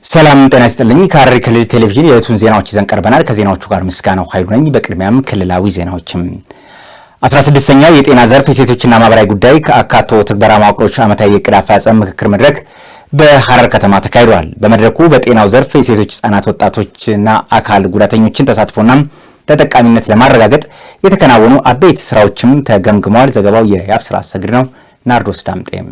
ሰላም ጤና ይስጥልኝ። ከሐረሪ ክልል ቴሌቪዥን የዕለቱን ዜናዎች ይዘን ቀርበናል። ከዜናዎቹ ጋር ምስጋናው ኃይሉ ነኝ። በቅድሚያም ክልላዊ ዜናዎችም 16ኛው የጤና ዘርፍ የሴቶችና ማህበራዊ ጉዳይ ከአካቶ ትግበራ መዋቅሮች ዓመታዊ የዕቅድ አፈጻጸም ምክክር መድረክ በሐረር ከተማ ተካሂዷል። በመድረኩ በጤናው ዘርፍ የሴቶች፣ ህጻናት፣ ወጣቶችና አካል ጉዳተኞችን ተሳትፎና ተጠቃሚነት ለማረጋገጥ የተከናወኑ አበይት ስራዎችም ተገምግመዋል። ዘገባው የያብስራ አሰግድ ነው። ናርዶስ ዳምጤም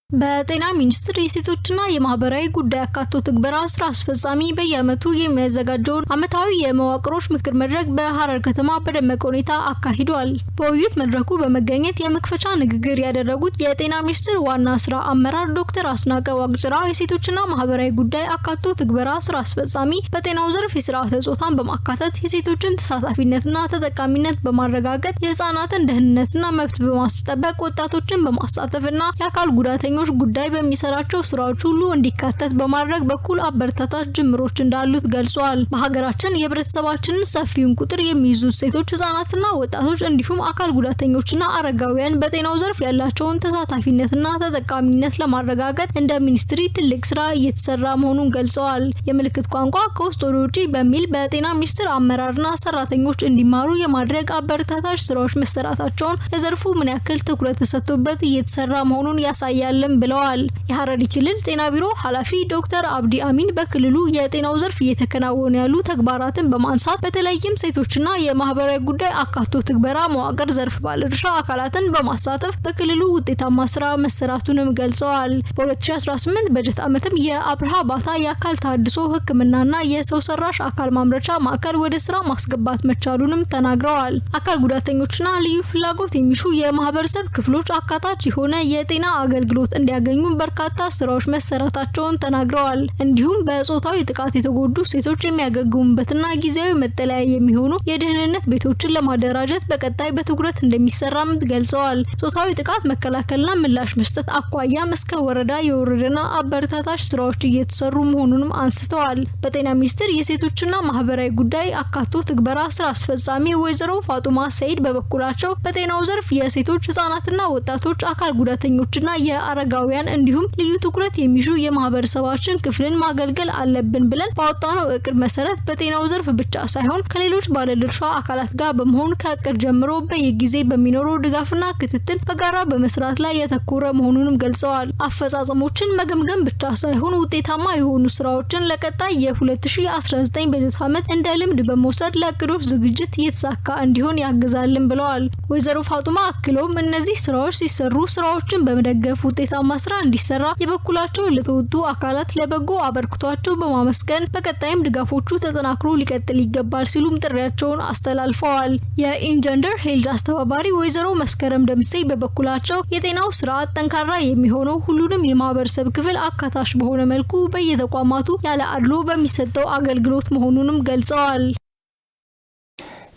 በጤና ሚኒስቴር የሴቶችና የማህበራዊ ጉዳይ አካቶ ትግበራ ስራ አስፈጻሚ በየዓመቱ የሚያዘጋጀውን ዓመታዊ የመዋቅሮች ምክክር መድረክ በሐረር ከተማ በደመቀ ሁኔታ አካሂዷል። በውይይት መድረኩ በመገኘት የመክፈቻ ንግግር ያደረጉት የጤና ሚኒስቴር ዋና ስራ አመራር ዶክተር አስናቀ ዋቅጅራ የሴቶችና ማህበራዊ ጉዳይ አካቶ ትግበራ ስራ አስፈጻሚ በጤናው ዘርፍ የስርዓተ ጾታን በማካተት የሴቶችን ተሳታፊነትና ተጠቃሚነት በማረጋገጥ የህፃናትን ደህንነትና መብት በማስጠበቅ ወጣቶችን በማሳተፍና የአካል ጉዳተኞች ጉዳይ በሚሰራቸው ስራዎች ሁሉ እንዲካተት በማድረግ በኩል አበረታታች ጅምሮች እንዳሉት ገልጿል። በሀገራችን የህብረተሰባችንን ሰፊውን ቁጥር የሚይዙት ሴቶች፣ ህጻናትና ወጣቶች እንዲሁም አካል ጉዳተኞችና አረጋውያን በጤናው ዘርፍ ያላቸውን ተሳታፊነትና ተጠቃሚነት ለማረጋገጥ እንደ ሚኒስትሪ ትልቅ ስራ እየተሰራ መሆኑን ገልጸዋል። የምልክት ቋንቋ ከውስጥ ወደ ውጪ በሚል በጤና ሚኒስቴር አመራርና ሰራተኞች እንዲማሩ የማድረግ አበረታታች ስራዎች መሰራታቸውን ለዘርፉ ምን ያክል ትኩረት ተሰጥቶበት እየተሰራ መሆኑን ያሳያል ብለዋል። የሐረሪ ክልል ጤና ቢሮ ኃላፊ ዶክተር አብዲ አሚን በክልሉ የጤናው ዘርፍ እየተከናወኑ ያሉ ተግባራትን በማንሳት በተለይም ሴቶችና የማህበራዊ ጉዳይ አካቶ ትግበራ መዋቅር ዘርፍ ባለድርሻ አካላትን በማሳተፍ በክልሉ ውጤታማ ስራ መሰራቱንም ገልጸዋል። በ2018 በጀት ዓመትም የአብርሃ ባታ የአካል ታድሶ ሕክምናና የሰው ሰራሽ አካል ማምረቻ ማዕከል ወደ ስራ ማስገባት መቻሉንም ተናግረዋል። አካል ጉዳተኞችና ልዩ ፍላጎት የሚሹ የማህበረሰብ ክፍሎች አካታች የሆነ የጤና አገልግሎት እንዲያገኙ በርካታ ስራዎች መሰራታቸውን ተናግረዋል። እንዲሁም በጾታዊ ጥቃት የተጎዱ ሴቶች የሚያገግሙበትና ጊዜያዊ መጠለያ የሚሆኑ የደህንነት ቤቶችን ለማደራጀት በቀጣይ በትኩረት እንደሚሰራም ገልጸዋል። ጾታዊ ጥቃት መከላከልና ምላሽ መስጠት አኳያም እስከ ወረዳ የወረደና አበረታታች ስራዎች እየተሰሩ መሆኑንም አንስተዋል። በጤና ሚኒስቴር የሴቶችና ማህበራዊ ጉዳይ አካቶ ትግበራ ስራ አስፈጻሚ ወይዘሮ ፋጡማ ሰይድ በበኩላቸው በጤናው ዘርፍ የሴቶች፣ ህጻናትና ወጣቶች አካል ጉዳተኞችና አረጋውያን እንዲሁም ልዩ ትኩረት የሚሹ የማህበረሰባችን ክፍልን ማገልገል አለብን ብለን ባወጣነው እቅድ መሰረት በጤናው ዘርፍ ብቻ ሳይሆን ከሌሎች ባለድርሻ አካላት ጋር በመሆን ከእቅድ ጀምሮ በየጊዜ በሚኖረው ድጋፍና ክትትል በጋራ በመስራት ላይ ያተኮረ መሆኑንም ገልጸዋል። አፈጻጸሞችን መገምገም ብቻ ሳይሆን ውጤታማ የሆኑ ስራዎችን ለቀጣይ የ2019 በጀት ዓመት እንደ ልምድ በመውሰድ ለእቅዶች ዝግጅት የተሳካ እንዲሆን ያግዛልን ብለዋል። ወይዘሮ ፋጡማ አክለውም እነዚህ ስራዎች ሲሰሩ ስራዎችን በመደገፍ ውጤታማ ስራ እንዲሰራ የበኩላቸውን ለተወጡ አካላት ለበጎ አበርክቷቸው በማመስገን በቀጣይም ድጋፎቹ ተጠናክሮ ሊቀጥል ይገባል ሲሉም ጥሪያቸውን አስተላልፈዋል። የኢንጀንደር ሄልዝ አስተባባሪ ወይዘሮ መስከረም ደምሴ በበኩላቸው የጤናው ስርዓት ጠንካራ የሚሆነው ሁሉንም የማህበረሰብ ክፍል አካታች በሆነ መልኩ በየተቋማቱ ያለ አድሎ በሚሰጠው አገልግሎት መሆኑንም ገልጸዋል።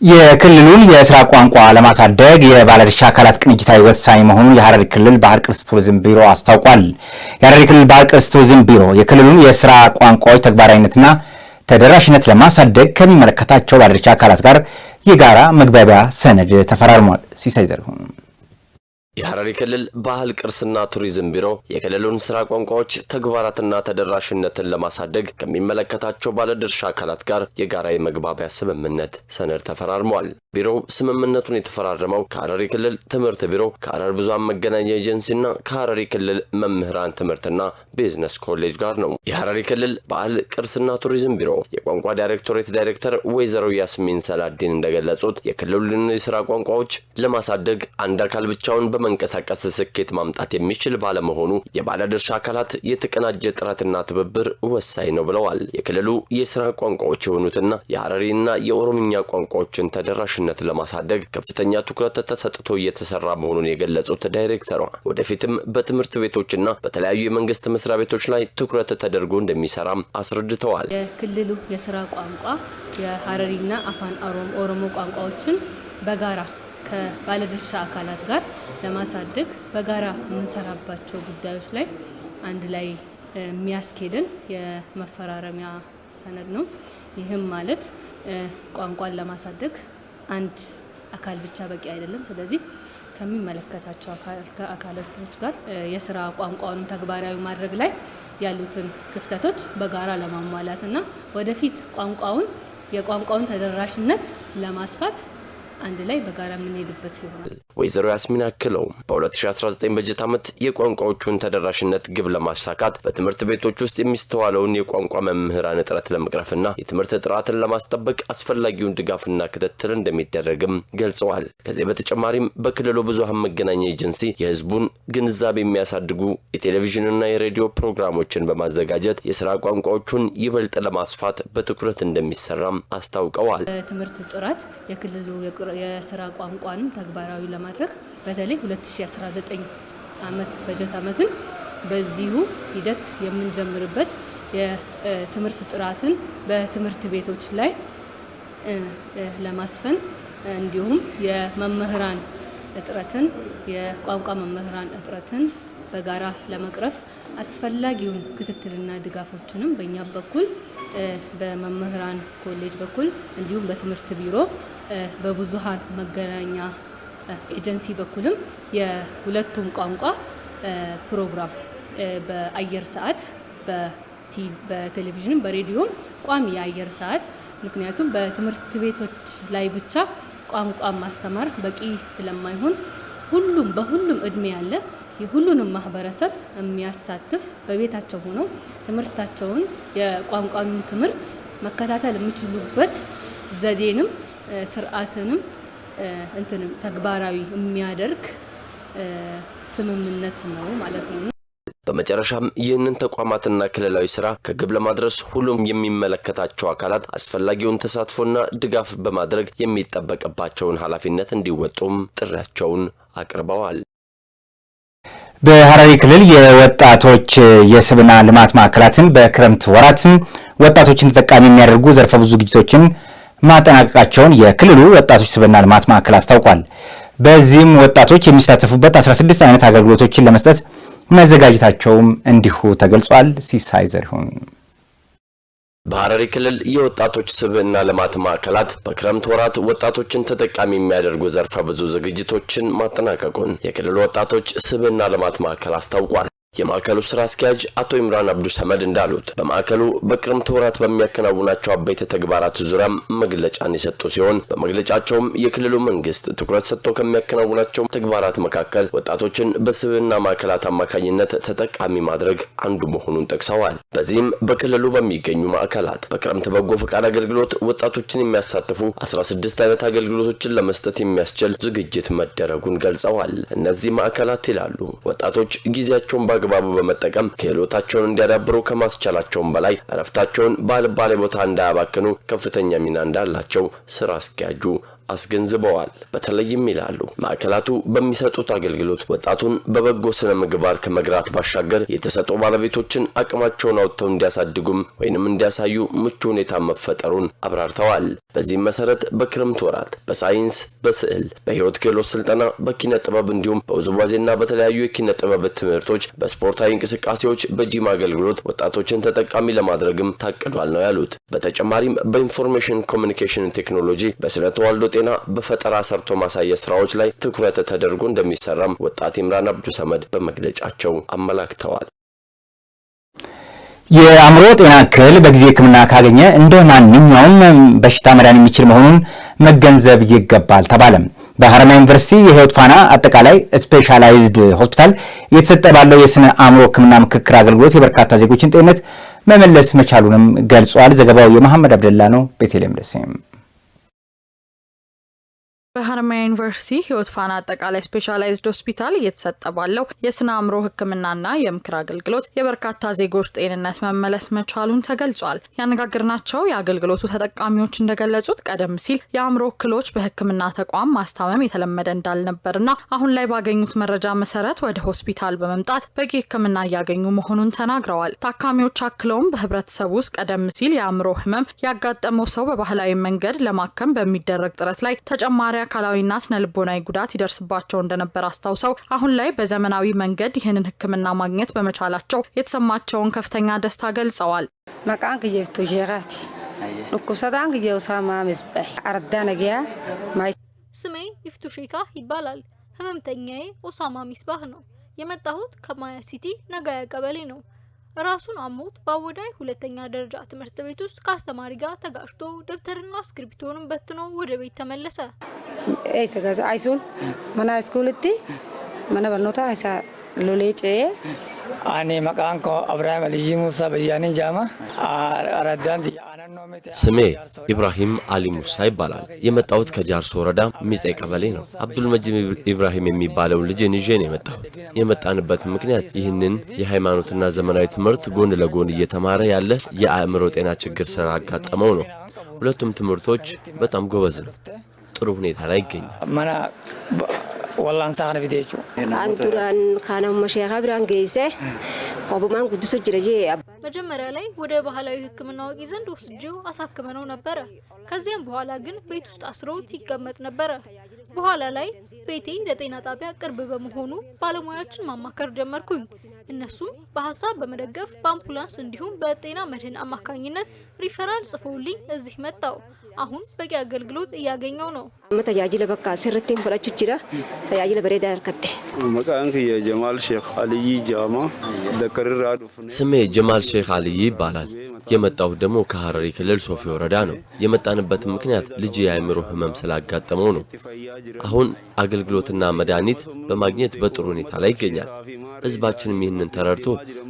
የክልሉን የስራ ቋንቋ ለማሳደግ የባለድርሻ አካላት ቅንጅታዊ ወሳኝ መሆኑን የሐረሪ ክልል ባህል ቅርስ ቱሪዝም ቢሮ አስታውቋል። የሐረሪ ክልል ባህል ቅርስ ቱሪዝም ቢሮ የክልሉን የስራ ቋንቋዎች ተግባራዊነትና ተደራሽነት ለማሳደግ ከሚመለከታቸው ባለድርሻ አካላት ጋር የጋራ መግባቢያ ሰነድ ተፈራርሟል። ሲሳይ ዘርሁን የሐረሪ ክልል ባህል ቅርስና ቱሪዝም ቢሮ የክልሉን ስራ ቋንቋዎች ተግባራትና ተደራሽነትን ለማሳደግ ከሚመለከታቸው ባለድርሻ አካላት ጋር የጋራ የመግባቢያ ስምምነት ሰነድ ተፈራርሟል። ቢሮው ስምምነቱን የተፈራረመው ከሐረሪ ክልል ትምህርት ቢሮ፣ ከሐረር ብዙሃን መገናኛ ኤጀንሲና ከሐረሪ ክልል መምህራን ትምህርትና ቢዝነስ ኮሌጅ ጋር ነው። የሐረሪ ክልል ባህል ቅርስና ቱሪዝም ቢሮ የቋንቋ ዳይሬክቶሬት ዳይሬክተር ወይዘሮ ያስሚን ሰላዲን እንደገለጹት የክልሉን የስራ ቋንቋዎች ለማሳደግ አንድ አካል ብቻውን መንቀሳቀስ ስኬት ማምጣት የሚችል ባለመሆኑ የባለድርሻ አካላት የተቀናጀ ጥረትና ትብብር ወሳኝ ነው ብለዋል። የክልሉ የስራ ቋንቋዎች የሆኑትና የሐረሪና የኦሮምኛ ቋንቋዎችን ተደራሽነት ለማሳደግ ከፍተኛ ትኩረት ተሰጥቶ እየተሰራ መሆኑን የገለጹት ዳይሬክተሯ ወደፊትም በትምህርት ቤቶችና በተለያዩ የመንግስት መስሪያ ቤቶች ላይ ትኩረት ተደርጎ እንደሚሰራም አስረድተዋል። የክልሉ የስራ ቋንቋ የሐረሪና አፋን ኦሮሞ ቋንቋዎችን በጋራ ከባለድርሻ አካላት ጋር ለማሳደግ በጋራ የምንሰራባቸው ጉዳዮች ላይ አንድ ላይ የሚያስኬድን የመፈራረሚያ ሰነድ ነው። ይህም ማለት ቋንቋን ለማሳደግ አንድ አካል ብቻ በቂ አይደለም። ስለዚህ ከሚመለከታቸው አካላቶች ጋር የስራ ቋንቋውን ተግባራዊ ማድረግ ላይ ያሉትን ክፍተቶች በጋራ ለማሟላትና ወደፊት የቋንቋውን ተደራሽነት ለማስፋት አንድ ላይ በጋራ የምንሄድበት ይሆናል። ወይዘሮ ያስሚን አክለው በ2019 በጀት ዓመት የቋንቋዎቹን ተደራሽነት ግብ ለማሳካት በትምህርት ቤቶች ውስጥ የሚስተዋለውን የቋንቋ መምህራን እጥረት ለመቅረፍና የትምህርት ጥራትን ለማስጠበቅ አስፈላጊውን ድጋፍና ክትትል እንደሚደረግም ገልጸዋል። ከዚህ በተጨማሪም በክልሉ ብዙሃን መገናኛ ኤጀንሲ የህዝቡን ግንዛቤ የሚያሳድጉ የቴሌቪዥንና የሬዲዮ ፕሮግራሞችን በማዘጋጀት የሥራ ቋንቋዎቹን ይበልጥ ለማስፋት በትኩረት እንደሚሰራም አስታውቀዋል። ትምህርት ጥራት የክልሉ የሥራ ቋንቋንም ተግባራዊ ለማድረግ በተለይ 2019 ዓመት በጀት ዓመትን በዚሁ ሂደት የምንጀምርበት የትምህርት ጥራትን በትምህርት ቤቶች ላይ ለማስፈን እንዲሁም የመምህራን እጥረትን የቋንቋ መምህራን እጥረትን በጋራ ለመቅረፍ አስፈላጊውን ክትትልና ድጋፎችንም በእኛ በኩል በመምህራን ኮሌጅ በኩል እንዲሁም በትምህርት ቢሮ በብዙሃን መገናኛ ኤጀንሲ በኩልም የሁለቱም ቋንቋ ፕሮግራም በአየር ሰዓት በቴሌቪዥን በሬዲዮም ቋሚ የአየር ሰዓት ምክንያቱም በትምህርት ቤቶች ላይ ብቻ ቋንቋ ማስተማር በቂ ስለማይሆን በሁሉም እድሜ ያለ የሁሉንም ማህበረሰብ የሚያሳትፍ በቤታቸው ሆነው ትምህርታቸውን የቋንቋን ትምህርት መከታተል የሚችሉበት ዘዴንም ስርዓትንም ተግባራዊ የሚያደርግ ስምምነት ነው ማለት ነው። በመጨረሻም ይህንን ተቋማትና ክልላዊ ስራ ከግብ ለማድረስ ሁሉም የሚመለከታቸው አካላት አስፈላጊውን ተሳትፎና ድጋፍ በማድረግ የሚጠበቅባቸውን ኃላፊነት እንዲወጡም ጥሪያቸውን አቅርበዋል። በሐረሪ ክልል የወጣቶች የስብና ልማት ማዕከላትን በክረምት ወራት ወጣቶችን ተጠቃሚ የሚያደርጉ ዘርፈ ብዙ ዝግጅቶችን ማጠናቀቃቸውን የክልሉ ወጣቶች ስብና ልማት ማዕከል አስታውቋል። በዚህም ወጣቶች የሚሳተፉበት 16 አይነት አገልግሎቶችን ለመስጠት መዘጋጀታቸውም እንዲሁ ተገልጿል። ሲሳይ ዘሪሁን በሐረሪ ክልል የወጣቶች ስብዕና ልማት ማዕከላት በክረምት ወራት ወጣቶችን ተጠቃሚ የሚያደርጉ ዘርፈ ብዙ ዝግጅቶችን ማጠናቀቁን የክልሉ ወጣቶች ስብዕና ልማት ማዕከል አስታውቋል። የማዕከሉ ስራ አስኪያጅ አቶ ኢምራን አብዱ ሰመድ እንዳሉት በማዕከሉ በክረምት ወራት በሚያከናውናቸው አበይት ተግባራት ዙሪያ መግለጫን የሰጡ ሲሆን በመግለጫቸውም የክልሉ መንግስት ትኩረት ሰጥቶ ከሚያከናውናቸው ተግባራት መካከል ወጣቶችን በስብዕና ማዕከላት አማካኝነት ተጠቃሚ ማድረግ አንዱ መሆኑን ጠቅሰዋል። በዚህም በክልሉ በሚገኙ ማዕከላት በክረምት በጎ ፈቃድ አገልግሎት ወጣቶችን የሚያሳትፉ 16 አይነት አገልግሎቶችን ለመስጠት የሚያስችል ዝግጅት መደረጉን ገልጸዋል። እነዚህ ማዕከላት ይላሉ ወጣቶች ጊዜያቸውን በአግባቡ በመጠቀም ክህሎታቸውን እንዲያዳብሩ ከማስቻላቸውም በላይ እረፍታቸውን ባልባሌ ቦታ እንዳያባክኑ ከፍተኛ ሚና እንዳላቸው ስራ አስኪያጁ አስገንዝበዋል። በተለይም ይላሉ ማዕከላቱ በሚሰጡት አገልግሎት ወጣቱን በበጎ ስነ ምግባር ከመግራት ባሻገር የተሰጡ ባለቤቶችን አቅማቸውን አውጥተው እንዲያሳድጉም ወይንም እንዲያሳዩ ምቹ ሁኔታ መፈጠሩን አብራርተዋል። በዚህም መሰረት በክረምት ወራት በሳይንስ፣ በስዕል፣ በህይወት ክህሎት ስልጠና፣ በኪነ ጥበብ እንዲሁም በውዝዋዜና በተለያዩ የኪነ ጥበብ ትምህርቶች፣ በስፖርታዊ እንቅስቃሴዎች፣ በጂም አገልግሎት ወጣቶችን ተጠቃሚ ለማድረግም ታቅዷል ነው ያሉት። በተጨማሪም በኢንፎርሜሽን ኮሚኒኬሽን ቴክኖሎጂ፣ በስነ ተዋልዶ ጤና፣ በፈጠራ ሰርቶ ማሳየት ስራዎች ላይ ትኩረት ተደርጎ እንደሚሰራም ወጣት ኢምራን አብዱ ሰመድ በመግለጫቸው አመላክተዋል። የአእምሮ ጤና እክል በጊዜ ሕክምና ካገኘ እንደ ማንኛውም በሽታ መዳን የሚችል መሆኑን መገንዘብ ይገባል ተባለም። በሐረማያ ዩኒቨርሲቲ የህይወት ፋና አጠቃላይ ስፔሻላይዝድ ሆስፒታል እየተሰጠ ባለው የስነ አእምሮ ሕክምና ምክክር አገልግሎት የበርካታ ዜጎችን ጤንነት መመለስ መቻሉንም ገልጿል። ዘገባው የመሐመድ አብደላ ነው። ቤተልሔም ደሴም በሐረማያ ዩኒቨርሲቲ ህይወት ፋና አጠቃላይ ስፔሻላይዝድ ሆስፒታል እየተሰጠ ባለው የስነ አእምሮ ህክምናና የምክር አገልግሎት የበርካታ ዜጎች ጤንነት መመለስ መቻሉን ተገልጿል። ያነጋገርናቸው የአገልግሎቱ ተጠቃሚዎች እንደገለጹት ቀደም ሲል የአእምሮ እክሎች በህክምና ተቋም ማስታመም የተለመደ እንዳልነበርና አሁን ላይ ባገኙት መረጃ መሰረት ወደ ሆስፒታል በመምጣት በቂ ህክምና እያገኙ መሆኑን ተናግረዋል። ታካሚዎች አክለውም በህብረተሰቡ ውስጥ ቀደም ሲል የአእምሮ ህመም ያጋጠመው ሰው በባህላዊ መንገድ ለማከም በሚደረግ ጥረት ላይ ተጨማሪ አካላዊና ስነልቦናዊ ጉዳት ይደርስባቸው እንደነበር አስታውሰው አሁን ላይ በዘመናዊ መንገድ ይህንን ህክምና ማግኘት በመቻላቸው የተሰማቸውን ከፍተኛ ደስታ ገልጸዋል። መቃን ከየፍቱ ጀራት ሉኩሰዳን ከየውሳማ መስበህ አርዳነጊያ ስሜ ይፍቱ ሼካ ይባላል። ህመምተኛዬ ኡሳማ ሚስባህ ነው። የመጣሁት ከማያ ሲቲ ነጋያ ቀበሌ ነው። ራሱን አሞት በአወዳይ ሁለተኛ ደረጃ ትምህርት ቤት ውስጥ ከአስተማሪ ጋር ተጋጭቶ ደብተርና እስክሪብቶንም በትኖ ወደ ቤት ተመለሰ። አይሱን መና ስኩልቲ መና በኖታ አይሳ ሎሌጬ አኔ መቃንኮ አብራሂም አልይ ሙሳ በያኔ ጃማ አራዳንት ስሜ ኢብራሂም አሊ ሙሳ ይባላል። የመጣሁት ከጃርሶ ወረዳ ሚጼ ቀበሌ ነው። አብዱል መጂድ ኢብራሂም የሚባለውን ልጅን ይዤ ነው የመጣሁት። የመጣንበት ምክንያት ይህንን የሃይማኖትና ዘመናዊ ትምህርት ጎን ለጎን እየተማረ ያለ የአእምሮ ጤና ችግር ስላጋጠመው ነው። ሁለቱም ትምህርቶች በጣም ጎበዝ ነው። ጥሩ ሁኔታ ላይ ይገኛል። والله انسان فيديو አንቱራን ካናም መሸኻ ብራን ገይሰ ቆብማን ቅዱስ ጅረጂ መጀመሪያ ላይ ወደ ባህላዊ ሕክምና ወቂ ዘንድ ወስጄው አሳክመነው ነበር። ከዚያም በኋላ ግን ቤት ውስጥ አስሮት ይቀመጥ ነበር። በኋላ ላይ ቤቴ ለጤና ጣቢያ ቅርብ በመሆኑ ባለሙያዎችን ማማከር ጀመርኩኝ። እነሱም በሐሳብ በመደገፍ በአምቡላንስ እንዲሁም በጤና መድህን አማካኝነት ሪፈራል ጽፈውልኝ እዚህ መጣው። አሁን በቂ አገልግሎት እያገኘው ነው። መተያጅለ በቃ ስርቴን ፈላችሁ ጅራ ተያጅለ በሬዳ ያርከደ መቃንክ የጀማል ሼክ አልይ ጃማ ለከረራዱ ስሜ ጀማል ሼክ አልይ ይባላል። የመጣው ደግሞ ከሐረሪ ክልል ሶፊ ወረዳ ነው። የመጣንበት ምክንያት ልጅ የአእምሮ ህመም ስላጋጠመው ነው። አሁን አገልግሎትና መድኃኒት በማግኘት በጥሩ ሁኔታ ላይ ይገኛል። ህዝባችንም ይህንን ተረድቶ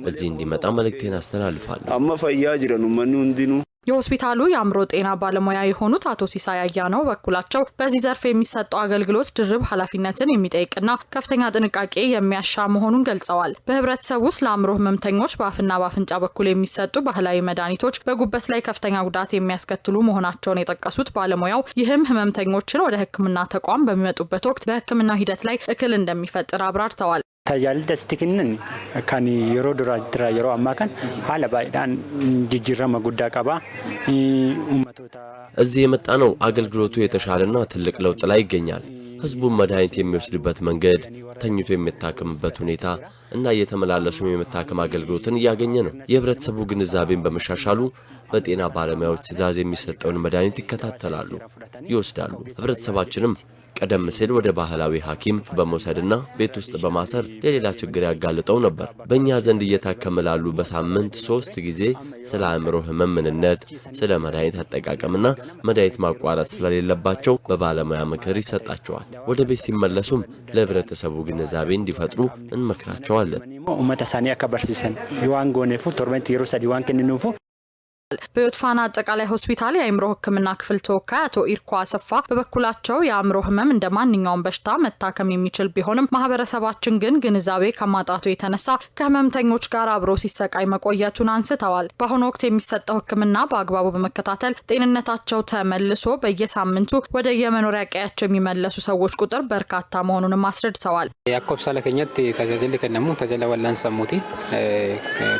እዚህ እንዲመጣ መልእክቴን አስተላልፋለሁ። አማ ፈያ ጅረኑ ማኑ እንዲኑ የሆስፒታሉ የአእምሮ ጤና ባለሙያ የሆኑት አቶ ሲሳይ አያነው በኩላቸው በዚህ ዘርፍ የሚሰጠው አገልግሎት ድርብ ኃላፊነትን የሚጠይቅና ከፍተኛ ጥንቃቄ የሚያሻ መሆኑን ገልጸዋል። በህብረተሰቡ ውስጥ ለአእምሮ ህመምተኞች በአፍና በአፍንጫ በኩል የሚሰጡ ባህላዊ መድኃኒቶች በጉበት ላይ ከፍተኛ ጉዳት የሚያስከትሉ መሆናቸውን የጠቀሱት ባለሙያው ይህም ህመምተኞችን ወደ ህክምና ተቋም በሚመጡበት ወቅት በህክምና ሂደት ላይ እክል እንደሚፈጥር አብራርተዋል። tajaajila dastikinin kan yeroo dura yeroo ammaa kan haala baay'inaan jijjiirama guddaa qaba ummatoota እዚህ የመጣ ነው አገልግሎቱ የተሻለና ትልቅ ለውጥ ላይ ይገኛል። ህዝቡ መድኃኒት የሚወስድበት መንገድ፣ ተኝቶ የሚታከምበት ሁኔታ እና እየተመላለሱ የመታከም አገልግሎትን እያገኘ ነው። የህብረተሰቡ ግንዛቤን በመሻሻሉ በጤና ባለሙያዎች ትዕዛዝ የሚሰጠውን መድኃኒት ይከታተላሉ፣ ይወስዳሉ። ህብረተሰባችንም ቀደም ሲል ወደ ባህላዊ ሐኪም በመውሰድና ቤት ውስጥ በማሰር ለሌላ ችግር ያጋልጠው ነበር። በእኛ ዘንድ እየታከምላሉ በሳምንት 3 ጊዜ ስለ አእምሮ ህመም ምንነት፣ ስለ መድኃኒት አጠቃቀምና መድኃኒት ማቋረጥ ስለሌለባቸው በባለሙያ ምክር ይሰጣቸዋል። ወደ ቤት ሲመለሱም ለህብረተሰቡ ግንዛቤ እንዲፈጥሩ እንመክራቸዋለን። ኡመተሳኒ አከበርሲሰን ይዋንጎኔፉ ቶርመንት የሩሳ ዲዋን ከንኑፉ በህይወት ፋና አጠቃላይ ሆስፒታል የአእምሮ ህክምና ክፍል ተወካይ አቶ ኢርኮ አሰፋ በበኩላቸው የአእምሮ ህመም እንደ ማንኛውም በሽታ መታከም የሚችል ቢሆንም ማህበረሰባችን ግን ግንዛቤ ከማጣቱ የተነሳ ከህመምተኞች ጋር አብሮ ሲሰቃይ መቆየቱን አንስተዋል። በአሁኑ ወቅት የሚሰጠው ህክምና በአግባቡ በመከታተል ጤንነታቸው ተመልሶ በየሳምንቱ ወደ የመኖሪያ ቀያቸው የሚመለሱ ሰዎች ቁጥር በርካታ መሆኑንም አስረድተዋል። ያኮብሳለ ከኛት ተጃጀል ከነሙ ተጃለ ወላን ሰሙቲ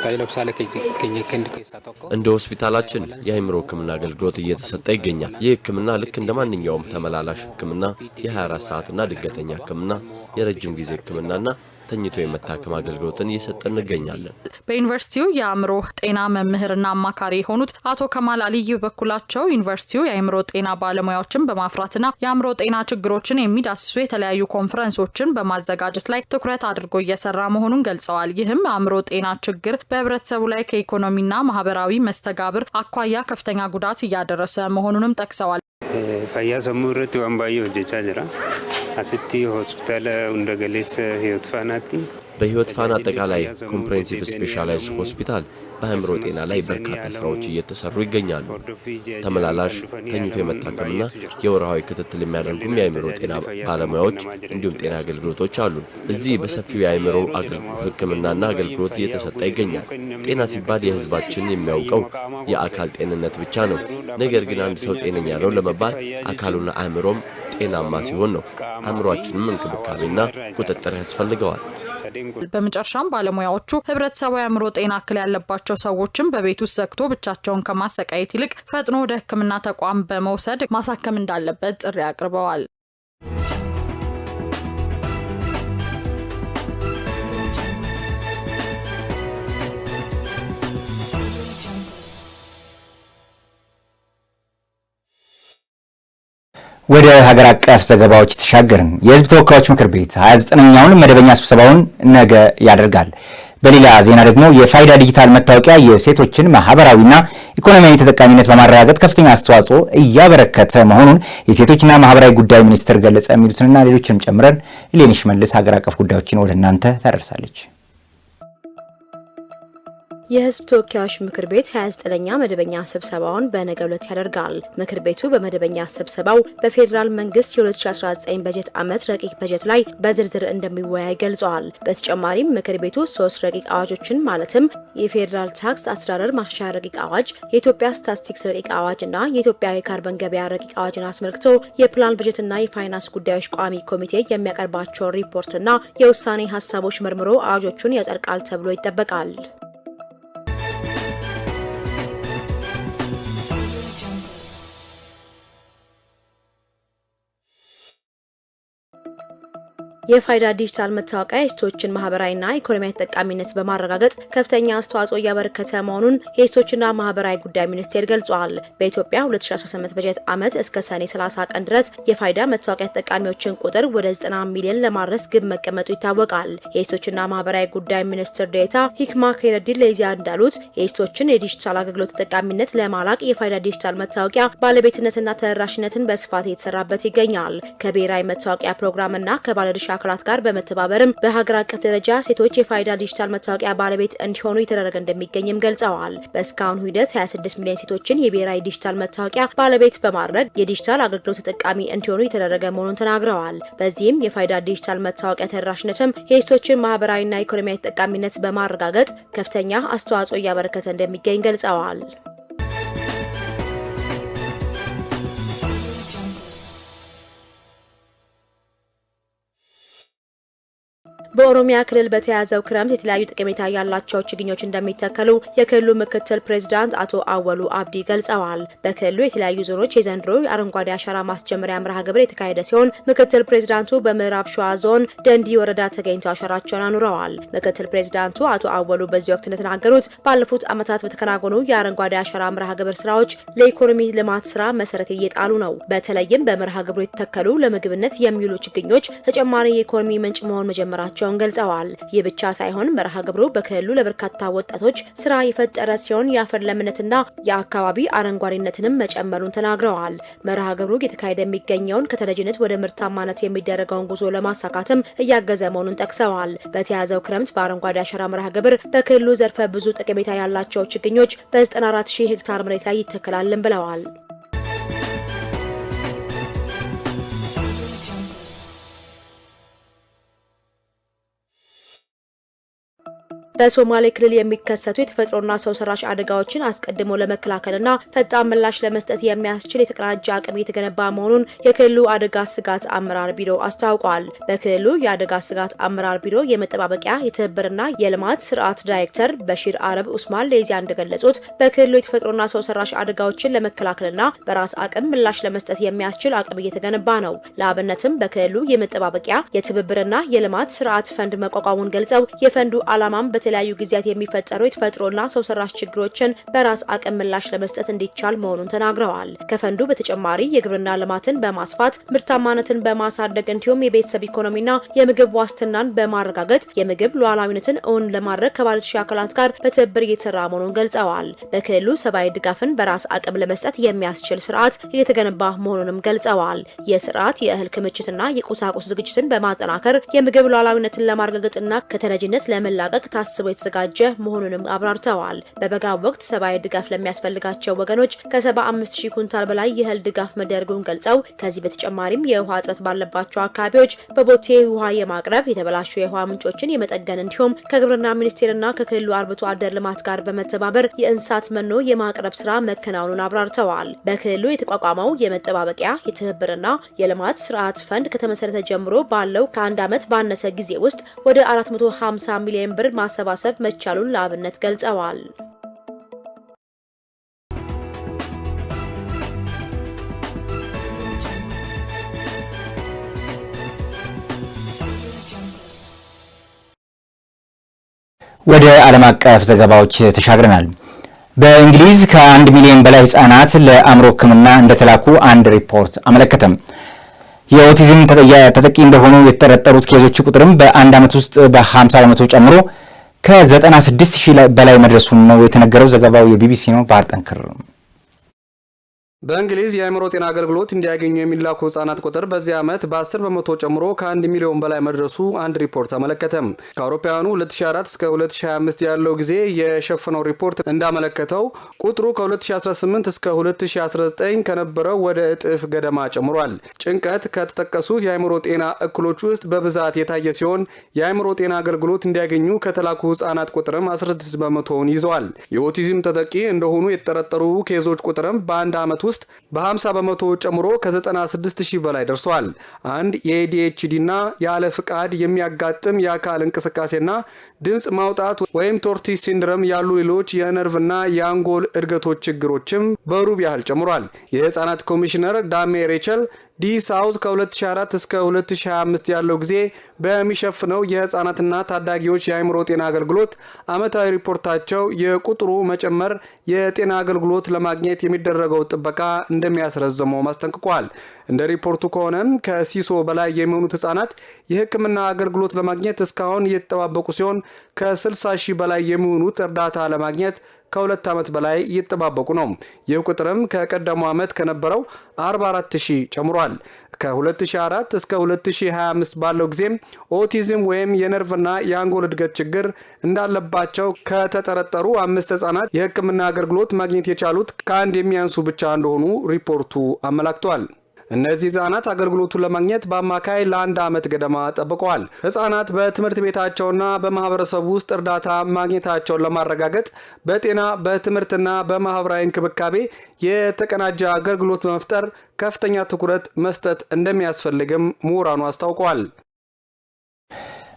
ተጃለብሳለ ከኝከንድ ከሳተቆ እንደ ሆስፒታላችን የአእምሮ ህክምና አገልግሎት እየተሰጠ ይገኛል። ይህ ህክምና ልክ እንደ ማንኛውም ተመላላሽ ህክምና የ24 ሰዓትና ድንገተኛ ህክምና፣ የረጅም ጊዜ ህክምናና ተኝቶ የመታከም አገልግሎትን እየሰጠን እንገኛለን። በዩኒቨርሲቲው የአእምሮ ጤና መምህርና አማካሪ የሆኑት አቶ ከማል አልይ በኩላቸው ዩኒቨርሲቲው የአእምሮ ጤና ባለሙያዎችን በማፍራትና የአእምሮ ጤና ችግሮችን የሚዳስሱ የተለያዩ ኮንፈረንሶችን በማዘጋጀት ላይ ትኩረት አድርጎ እየሰራ መሆኑን ገልጸዋል። ይህም አእምሮ ጤና ችግር በህብረተሰቡ ላይ ከኢኮኖሚና ማህበራዊ መስተጋብር አኳያ ከፍተኛ ጉዳት እያደረሰ መሆኑንም ጠቅሰዋል። ፈያ ሰሙረት ወንባዩ ጀቻ ጀራ አስቲ ሆስፒታል እንደገለሰ ህይወት ፋናቲ በህይወት ፋና አጠቃላይ ኮምፕሬሄንሲቭ ስፔሻላይዝድ ሆስፒታል በአእምሮ ጤና ላይ በርካታ ስራዎች እየተሰሩ ይገኛሉ። ተመላላሽ ተኝቶ የመታከምና የወርሃዊ ክትትል የሚያደርጉም የአእምሮ ጤና ባለሙያዎች እንዲሁም ጤና አገልግሎቶች አሉ። እዚህ በሰፊው የአእምሮ ህክምናና አገልግሎት እየተሰጠ ይገኛል። ጤና ሲባል የህዝባችን የሚያውቀው የአካል ጤንነት ብቻ ነው። ነገር ግን አንድ ሰው ጤነኛ ነው ለመባል አካሉና አእምሮም ጤናማ ሲሆን ነው። አእምሮአችንም እንክብካቤና ቁጥጥር ያስፈልገዋል። በመጨረሻም ባለሙያዎቹ ህብረተሰባዊ አእምሮ ጤና እክል ያለባቸው ሰዎችን በቤት ውስጥ ዘግቶ ብቻቸውን ከማሰቃየት ይልቅ ፈጥኖ ወደ ህክምና ተቋም በመውሰድ ማሳከም እንዳለበት ጥሪ አቅርበዋል። ወደ ሀገር አቀፍ ዘገባዎች ተሻገርን። የህዝብ ተወካዮች ምክር ቤት 29ኛውን መደበኛ ስብሰባውን ነገ ያደርጋል። በሌላ ዜና ደግሞ የፋይዳ ዲጂታል መታወቂያ የሴቶችን ማህበራዊና ኢኮኖሚያዊ ተጠቃሚነት በማረጋገጥ ከፍተኛ አስተዋጽኦ እያበረከተ መሆኑን የሴቶችና ማህበራዊ ጉዳይ ሚኒስቴር ገለጸ። የሚሉትንና ሌሎችንም ጨምረን ኢሌኒሽ መልስ ሀገር አቀፍ ጉዳዮችን ወደ እናንተ ታደርሳለች። የህዝብ ተወካዮች ምክር ቤት 29ኛ መደበኛ ስብሰባውን በነገው ዕለት ያደርጋል። ምክር ቤቱ በመደበኛ ስብሰባው በፌዴራል መንግስት የ2019 በጀት ዓመት ረቂቅ በጀት ላይ በዝርዝር እንደሚወያይ ገልጿል። በተጨማሪም ምክር ቤቱ 3 ረቂቅ አዋጆችን ማለትም የፌዴራል ታክስ አስተዳደር ማሻሻያ ረቂቅ አዋጅ፣ የኢትዮጵያ ስታቲስቲክስ ረቂቅ አዋጅ እና የኢትዮጵያ የካርበን ገበያ ረቂቅ አዋጅን አስመልክቶ የፕላን በጀትና የፋይናንስ ጉዳዮች ቋሚ ኮሚቴ የሚያቀርባቸውን ሪፖርትና የውሳኔ ሀሳቦች መርምሮ አዋጆቹን ያጸድቃል ተብሎ ይጠበቃል። የፋይዳ ዲጂታል መታወቂያ የሴቶችን ማህበራዊና ኢኮኖሚያዊ ተጠቃሚነት በማረጋገጥ ከፍተኛ አስተዋጽኦ እያበረከተ መሆኑን የሴቶችና ማህበራዊ ጉዳይ ሚኒስቴር ገልጿል። በኢትዮጵያ 2018 በጀት ዓመት እስከ ሰኔ 30 ቀን ድረስ የፋይዳ መታወቂያ ተጠቃሚዎችን ቁጥር ወደ 90 ሚሊዮን ለማድረስ ግብ መቀመጡ ይታወቃል። የሴቶችና ማህበራዊ ጉዳይ ሚኒስትር ዴኤታ ሂክማ ከይረዲን ለኢዜአ እንዳሉት የሴቶችን የዲጂታል አገልግሎት ተጠቃሚነት ለማላቅ የፋይዳ ዲጂታል መታወቂያ ባለቤትነትና ተደራሽነትን በስፋት እየተሰራበት ይገኛል። ከብሔራዊ መታወቂያ ፕሮግራምና ከባለድርሻ አካላት ጋር በመተባበርም በሀገር አቀፍ ደረጃ ሴቶች የፋይዳ ዲጂታል መታወቂያ ባለቤት እንዲሆኑ የተደረገ እንደሚገኝም ገልጸዋል። በእስካሁኑ ሂደት 26 ሚሊዮን ሴቶችን የብሔራዊ ዲጂታል መታወቂያ ባለቤት በማድረግ የዲጂታል አገልግሎት ተጠቃሚ እንዲሆኑ የተደረገ መሆኑን ተናግረዋል። በዚህም የፋይዳ ዲጂታል መታወቂያ ተደራሽነትም የሴቶችን ማህበራዊና ኢኮኖሚያዊ ተጠቃሚነት በማረጋገጥ ከፍተኛ አስተዋጽኦ እያበረከተ እንደሚገኝ ገልጸዋል። በኦሮሚያ ክልል በተያዘው ክረምት የተለያዩ ጠቀሜታ ያላቸው ችግኞች እንደሚተከሉ የክልሉ ምክትል ፕሬዝዳንት አቶ አወሉ አብዲ ገልጸዋል። በክልሉ የተለያዩ ዞኖች የዘንድሮ አረንጓዴ አሻራ ማስጀመሪያ መርሃ ግብር የተካሄደ ሲሆን ምክትል ፕሬዝዳንቱ በምዕራብ ሸዋ ዞን ደንዲ ወረዳ ተገኝተው አሻራቸውን አኑረዋል። ምክትል ፕሬዝዳንቱ አቶ አወሉ በዚህ ወቅት እንደተናገሩት ባለፉት ዓመታት በተከናወኑ የአረንጓዴ አሻራ መርሃ ግብር ስራዎች ለኢኮኖሚ ልማት ስራ መሰረት እየጣሉ ነው። በተለይም በመርሃ ግብሩ የተተከሉ ለምግብነት የሚውሉ ችግኞች ተጨማሪ የኢኮኖሚ ምንጭ መሆን መጀመራቸው ገልጸዋል። ይህ ብቻ ሳይሆን መርሃ ግብሩ በክልሉ ለበርካታ ወጣቶች ስራ የፈጠረ ሲሆን የአፈር ለምነትና የአካባቢ አረንጓዴነትንም መጨመሩን ተናግረዋል። መርሃ ግብሩ እየተካሄደ የሚገኘውን ከተረጂነት ወደ ምርታማነት የሚደረገውን ጉዞ ለማሳካትም እያገዘ መሆኑን ጠቅሰዋል። በተያዘው ክረምት በአረንጓዴ አሻራ መርሃ ግብር በክልሉ ዘርፈ ብዙ ጠቀሜታ ያላቸው ችግኞች በ94,000 ሄክታር መሬት ላይ ይተከላልን ብለዋል። በሶማሌ ክልል የሚከሰቱ የተፈጥሮና ሰው ሰራሽ አደጋዎችን አስቀድሞ ለመከላከልና ፈጣን ምላሽ ለመስጠት የሚያስችል የተቀናጀ አቅም እየተገነባ መሆኑን የክልሉ አደጋ ስጋት አመራር ቢሮ አስታውቋል። በክልሉ የአደጋ ስጋት አመራር ቢሮ የመጠባበቂያ የትብብርና የልማት ስርዓት ዳይሬክተር በሺር አረብ ኡስማን ለኢዜአ እንደገለጹት በክልሉ የተፈጥሮና ሰው ሰራሽ አደጋዎችን ለመከላከልና በራስ አቅም ምላሽ ለመስጠት የሚያስችል አቅም እየተገነባ ነው። ለአብነትም በክልሉ የመጠባበቂያ የትብብርና የልማት ስርዓት ፈንድ መቋቋሙን ገልጸው የፈንዱ ዓላማም በተለያዩ ጊዜያት የሚፈጠሩ የተፈጥሮና ሰው ሰራሽ ችግሮችን በራስ አቅም ምላሽ ለመስጠት እንዲቻል መሆኑን ተናግረዋል። ከፈንዱ በተጨማሪ የግብርና ልማትን በማስፋት ምርታማነትን በማሳደግ እንዲሁም የቤተሰብ ኢኮኖሚና የምግብ ዋስትናን በማረጋገጥ የምግብ ሉዓላዊነትን እውን ለማድረግ ከባለድርሻ አካላት ጋር በትብብር እየተሰራ መሆኑን ገልጸዋል። በክልሉ ሰብአዊ ድጋፍን በራስ አቅም ለመስጠት የሚያስችል ስርዓት እየተገነባ መሆኑንም ገልጸዋል። የስርዓት የእህል ክምችትና የቁሳቁስ ዝግጅትን በማጠናከር የምግብ ሉዓላዊነትን ለማረጋገጥና ከተረጂነት ለመላቀቅ ታስቦ የተዘጋጀ መሆኑንም አብራርተዋል። በበጋ ወቅት ሰብአዊ ድጋፍ ለሚያስፈልጋቸው ወገኖች ከ75,000 ኩንታል በላይ የእህል ድጋፍ መደረጉን ገልጸው ከዚህ በተጨማሪም የውሃ እጥረት ባለባቸው አካባቢዎች በቦቴ ውሃ የማቅረብ የተበላሹ የውሃ ምንጮችን የመጠገን እንዲሁም ከግብርና ሚኒስቴርና ከክልሉ አርብቶ አደር ልማት ጋር በመተባበር የእንስሳት መኖ የማቅረብ ስራ መከናወኑን አብራርተዋል። በክልሉ የተቋቋመው የመጠባበቂያ የትብብርና የልማት ስርዓት ፈንድ ከተመሰረተ ጀምሮ ባለው ከአንድ ዓመት ባነሰ ጊዜ ውስጥ ወደ 450 ሚሊዮን ብር ማሰባሰብ መቻሉን ለአብነት ገልጸዋል። ወደ ዓለም አቀፍ ዘገባዎች ተሻግረናል። በእንግሊዝ ከ1 ሚሊዮን በላይ ህጻናት ለአእምሮ ሕክምና እንደተላኩ አንድ ሪፖርት አመለከተም። የኦቲዝም ተጠቂ እንደሆኑ የተጠረጠሩት ኬዞች ቁጥርም በአንድ ዓመት ውስጥ በ50% ጨምሮ ከ96,000 በላይ መድረሱን ነው የተነገረው። ዘገባው የቢቢሲ ነው። ባህር ጠንክር በእንግሊዝ የአእምሮ ጤና አገልግሎት እንዲያገኙ የሚላኩ ህጻናት ቁጥር በዚህ ዓመት በ10 በመቶ ጨምሮ ከ1 ሚሊዮን በላይ መድረሱ አንድ ሪፖርት አመለከተም። ከአውሮፓውያኑ 2004 እስከ 2025 ያለው ጊዜ የሸፈነው ሪፖርት እንዳመለከተው ቁጥሩ ከ2018 እስከ 2019 ከነበረው ወደ እጥፍ ገደማ ጨምሯል። ጭንቀት ከተጠቀሱት የአእምሮ ጤና እክሎች ውስጥ በብዛት የታየ ሲሆን የአእምሮ ጤና አገልግሎት እንዲያገኙ ከተላኩ ህጻናት ቁጥርም 16 በመቶውን ይዘዋል። የኦቲዝም ተጠቂ እንደሆኑ የተጠረጠሩ ኬዞች ቁጥርም በአንድ ዓመት ውስጥ በ50 በመቶ ጨምሮ ከ96,000 በላይ ደርሷል። አንድ የኤዲኤችዲ እና ያለ ፍቃድ የሚያጋጥም የአካል እንቅስቃሴና ድምጽ ማውጣት ወይም ቶርቲስ ሲንድሮም ያሉ ሌሎች የነርቭና የአንጎል እድገቶች ችግሮችም በሩብ ያህል ጨምሯል። የህፃናት ኮሚሽነር ዳሜ ሬቸል ዲ ሳውዝ ከ2004 እስከ 2025 ያለው ጊዜ በሚሸፍነው የህፃናትና ታዳጊዎች የአእምሮ ጤና አገልግሎት ዓመታዊ ሪፖርታቸው የቁጥሩ መጨመር የጤና አገልግሎት ለማግኘት የሚደረገው ጥበቃ እንደሚያስረዝመው ማስጠንቅቋል። እንደ ሪፖርቱ ከሆነም ከሲሶ በላይ የሚሆኑት ህፃናት የህክምና አገልግሎት ለማግኘት እስካሁን እየተጠባበቁ ሲሆን ከ60,000 በላይ የሚሆኑት እርዳታ ለማግኘት ከ2 ዓመት በላይ እየተጠባበቁ ነው። ይህ ቁጥርም ከቀደመው ዓመት ከነበረው 44,000 ጨምሯል። ከ2004 እስከ 2025 ባለው ጊዜም ኦቲዝም ወይም የነርቭና የአንጎል እድገት ችግር እንዳለባቸው ከተጠረጠሩ 5 ህጻናት የህክምና አገልግሎት ማግኘት የቻሉት ከአንድ የሚያንሱ ብቻ እንደሆኑ ሪፖርቱ አመላክቷል። እነዚህ ህጻናት አገልግሎቱን ለማግኘት በአማካይ ለ1 ዓመት ገደማ ጠብቀዋል። ህጻናት በትምህርት ቤታቸውና በማህበረሰቡ ውስጥ እርዳታ ማግኘታቸውን ለማረጋገጥ በጤና በትምህርትና በማህበራዊ እንክብካቤ የተቀናጀ አገልግሎት በመፍጠር ከፍተኛ ትኩረት መስጠት እንደሚያስፈልግም ምሁራኑ አስታውቀዋል።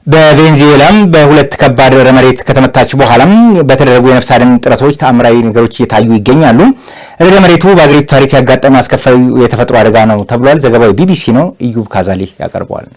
በቬንዙዌላም በሁለት ከባድ ርዕደ መሬት ከተመታች በኋላም በተደረጉ የነፍስ አድን ጥረቶች ተአምራዊ ነገሮች እየታዩ ይገኛሉ። ርዕደ መሬቱ በአገሪቱ ታሪክ ያጋጠመ አስከፊ የተፈጥሮ አደጋ ነው ተብሏል። ዘገባው ቢቢሲ ነው። ኢዩብ ካዛሊ ያቀርበዋል።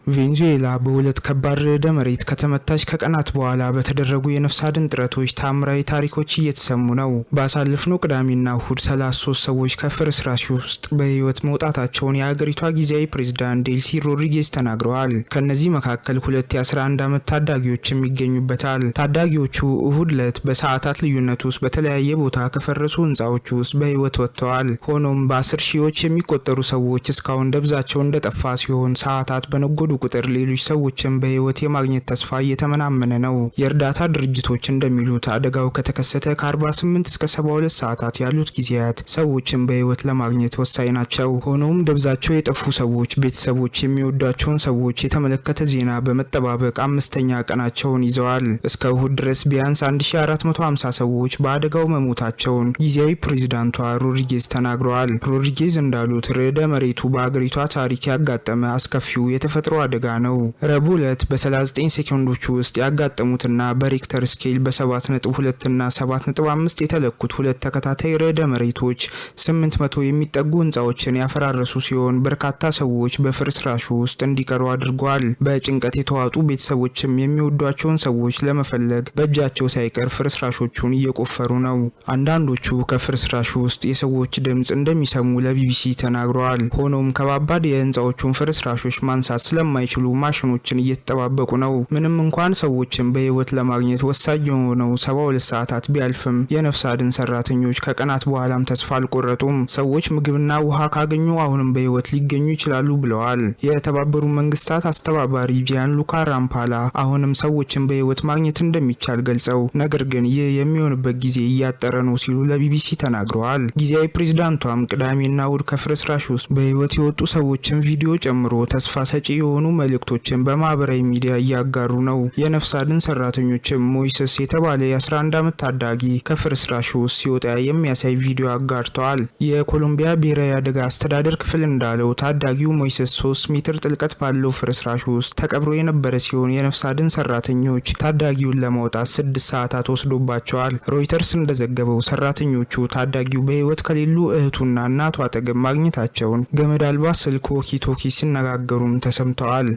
ቬንዙዌላ በሁለት ከባድ ርዕደ መሬት ከተመታች ከቀናት በኋላ በተደረጉ የነፍስ አድን ጥረቶች ታምራዊ ታሪኮች እየተሰሙ ነው። ባሳለፍነው ቅዳሜና እሁድ 33 ሰዎች ከፍርስራሽ ውስጥ በህይወት መውጣታቸውን የሀገሪቷ ጊዜያዊ ፕሬዝዳንት ዴልሲ ሮድሪጌዝ ተናግረዋል። ከነዚህ መካከል 2 የ11 ዓመት ታዳጊዎችም ይገኙበታል። ታዳጊዎቹ እሁድ ዕለት በሰዓታት ልዩነት ውስጥ በተለያየ ቦታ ከፈረሱ ህንፃዎች ውስጥ በህይወት ወጥተዋል። ሆኖም በ10 ሺዎች የሚቆጠሩ ሰዎች እስካሁን ደብዛቸው እንደጠፋ ሲሆን ሰዓታት በነጎዱ ቁጥር ሌሎች ሰዎችን በህይወት የማግኘት ተስፋ እየተመናመነ ነው። የእርዳታ ድርጅቶች እንደሚሉት አደጋው ከተከሰተ ከ48 እስከ 72 ሰዓታት ያሉት ጊዜያት ሰዎችን በህይወት ለማግኘት ወሳኝ ናቸው። ሆኖም ደብዛቸው የጠፉ ሰዎች ቤተሰቦች የሚወዷቸውን ሰዎች የተመለከተ ዜና በመጠባበቅ 5ኛ ቀናቸውን ይዘዋል። እስከ እሁድ ድረስ ቢያንስ 1450 ሰዎች በአደጋው መሞታቸውን ጊዜያዊ ፕሬዝዳንቷ ሮድሪጌዝ ተናግረዋል። ሮድሪጌዝ እንዳሉት ርዕደ መሬቱ በአገሪቷ ታሪክ ያጋጠመ አስከፊው የተፈጥሮ አደጋ ነው። ረቡዕ ዕለት በ39 ሴኮንዶች ውስጥ ያጋጠሙትና በሬክተር ስኬል በ7.2 እና 7.5 የተለኩት ሁለት ተከታታይ ርዕደ መሬቶች 800 የሚጠጉ ህንፃዎችን ያፈራረሱ ሲሆን በርካታ ሰዎች በፍርስራሹ ውስጥ እንዲቀሩ አድርጓል። በጭንቀት የተዋጡ ቤተሰቦችም የሚወዷቸውን ሰዎች ለመፈለግ በእጃቸው ሳይቀር ፍርስራሾቹን እየቆፈሩ ነው። አንዳንዶቹ ከፍርስራሹ ውስጥ የሰዎች ድምጽ እንደሚሰሙ ለቢቢሲ ተናግረዋል። ሆኖም ከባባድ የህንፃዎቹን ፍርስራሾች ማንሳት ስለማይችሉ ማሽኖችን እየተጠባበቁ ነው። ምንም እንኳን ሰዎችን በህይወት ለማግኘት ወሳኝ የሆነው 72 ሰዓታት ቢያልፍም የነፍስ አድን ሰራተኞች ከቀናት በኋላም ተስፋ አልቆረጡም። ሰዎች ምግብና ውሃ ካገኙ አሁንም በህይወት ሊገኙ ይችላሉ ብለዋል። የተባበሩ መንግስታት አስተባባሪ ጂያን ሉካ ራምፓላ አሁንም ሰዎችን በህይወት ማግኘት እንደሚቻል ገልጸው ነገር ግን ይህ የሚሆንበት ጊዜ እያጠረ ነው ሲሉ ለቢቢሲ ተናግረዋል። ጊዜያዊ ፕሬዝዳንቷም ቅዳሜና እሁድ ከፍርስራሽ ውስጥ በህይወት የወጡ ሰዎችን ቪዲዮ ጨምሮ ተስፋ ሰጪ የሆኑ መልእክቶችን በማህበራዊ ሚዲያ እያጋሩ ነው። የነፍስ አድን ሰራተኞችም ሞይሰስ የተባለ የ11 ዓመት ታዳጊ ከፍርስራሹ ውስጥ ሲወጣ የሚያሳይ ቪዲዮ አጋርተዋል። የኮሎምቢያ ብሔራዊ አደጋ አስተዳደር ክፍል እንዳለው ታዳጊው ሞይሰስ 3 ሜትር ጥልቀት ባለው ፍርስራሽ ውስጥ ተቀብሮ የነበረ ሲሆን የነፍስ አድን ሰራተኞች ታዳጊውን ለማውጣት 6 ሰዓታት ወስዶባቸዋል። ሮይተርስ እንደዘገበው ሰራተኞቹ ታዳጊው በህይወት ከሌሉ እህቱና እናቱ አጠገብ ማግኘታቸውን ገመድ አልባ ስልክ ወኪቶኪ ሲነጋገሩም ተሰምተዋል።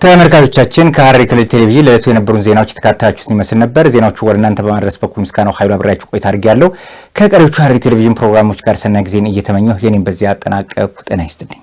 ተመልካቾቻችን ከሐረሪ ክልል ቴሌቪዥን ለዕለቱ የነበሩን ዜናዎች የተከታተላችሁትን ይመስል ነበር። ዜናዎቹ ወደ እናንተ በማድረስ በኩል ምስጋናው ኃይሉ አብሬያችሁ ቆይታ አድርጌያለሁ። ከቀሪዎቹ ሐረሪ ቴሌቪዥን ፕሮግራሞች ጋር ሰናይ ጊዜን እየተመኘሁ የኔን በዚያ አጠናቀቅኩ። ጤና ይስጥልኝ።